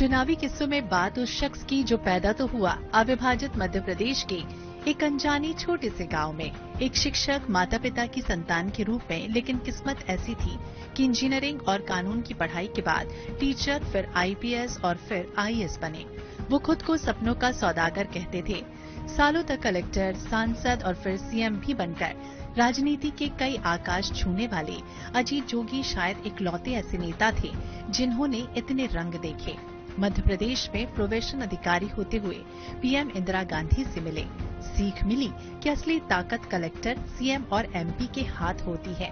चुनावी किस्सों में बात उस शख्स की जो पैदा तो हुआ अविभाजित मध्य प्रदेश के एक अनजाने छोटे से गांव में, एक शिक्षक माता पिता की संतान के रूप में। लेकिन किस्मत ऐसी थी कि इंजीनियरिंग और कानून की पढ़ाई के बाद टीचर, फिर आईपीएस और फिर आईएएस बने। वो खुद को सपनों का सौदागर कहते थे। सालों तक कलेक्टर, सांसद और फिर सीएम भी बनकर राजनीति के कई आकाश छूने वाले अजीत जोगी शायद इकलौते ऐसे नेता थे जिन्होंने इतने रंग देखे। मध्य प्रदेश में प्रोबेशन अधिकारी होते हुए पीएम इंदिरा गांधी से मिले। सीख मिली कि असली ताकत कलेक्टर, सीएम और एमपी के हाथ होती है।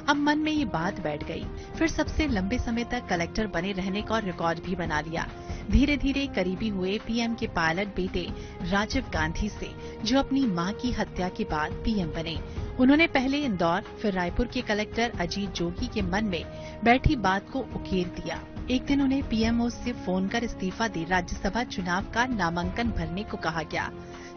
अब मन में ये बात बैठ गई। फिर सबसे लंबे समय तक कलेक्टर बने रहने का रिकॉर्ड भी बना लिया। धीरे धीरे करीबी हुए पीएम के पायलट बेटे राजीव गांधी से, जो अपनी मां की हत्या के बाद पीएम बने। उन्होंने पहले इंदौर, फिर रायपुर के कलेक्टर अजीत जोगी के मन में बैठी बात को उकेर दिया। एक दिन उन्हें पीएमओ से फोन कर इस्तीफा दे राज्यसभा चुनाव का नामांकन भरने को कहा गया।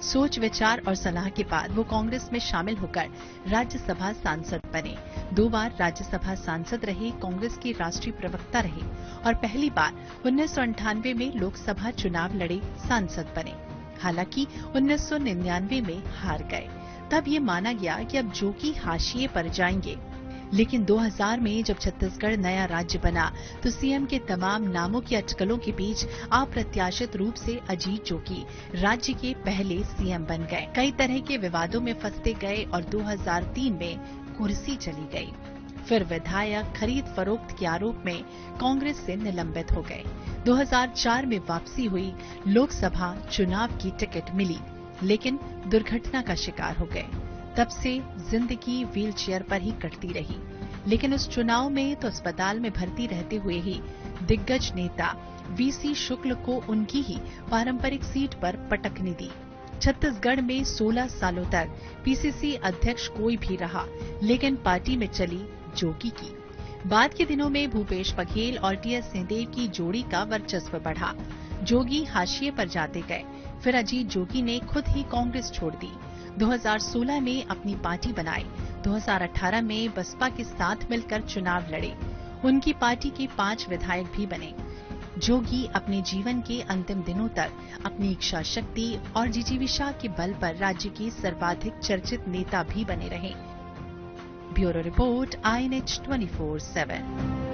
सोच विचार और सलाह के बाद वो कांग्रेस में शामिल होकर राज्यसभा सांसद बने। 2 बार राज्यसभा सांसद रहे, कांग्रेस के राष्ट्रीय प्रवक्ता रहे और पहली बार 1998 में लोकसभा चुनाव लड़े, सांसद बने। हालांकि 1999 में हार गए। तब ये माना गया कि अब जोगी हाशिए पर जाएंगे। लेकिन 2000 में जब छत्तीसगढ़ नया राज्य बना तो सीएम के तमाम नामों की अटकलों के बीच अप्रत्याशित रूप से अजीत जोगी राज्य के पहले सीएम बन गए। कई तरह के विवादों में फंसते गए और 2003 में कुर्सी चली गई। फिर विधायक खरीद फरोख्त के आरोप में कांग्रेस से निलंबित हो गए। 2004 में वापसी हुई, लोकसभा चुनाव की टिकट मिली, लेकिन दुर्घटना का शिकार हो गए। तब से जिंदगी व्हीलचेयर पर ही कटती रही। लेकिन उस चुनाव में तो अस्पताल में भर्ती रहते हुए ही दिग्गज नेता वीसी शुक्ल को उनकी ही पारंपरिक सीट पर पटकनी दी। छत्तीसगढ़ में 16 सालों तक पीसीसी अध्यक्ष कोई भी रहा, लेकिन पार्टी में चली जोगी की। बाद के दिनों में भूपेश बघेल और टीएस सिंहदेव की जोड़ी का वर्चस्व बढ़ा। जोगी हाशिए पर जाते गए। फिर अजीत जोगी ने खुद ही कांग्रेस छोड़ दी। 2016 में अपनी पार्टी बनाई। 2018 में बसपा के साथ मिलकर चुनाव लड़े। उनकी पार्टी के 5 विधायक भी बने। जोगी अपने जीवन के अंतिम दिनों तक अपनी इच्छा शक्ति और जिजीविषा के बल पर राज्य के सर्वाधिक चर्चित नेता भी बने रहे। Bureau report, INH 24/7।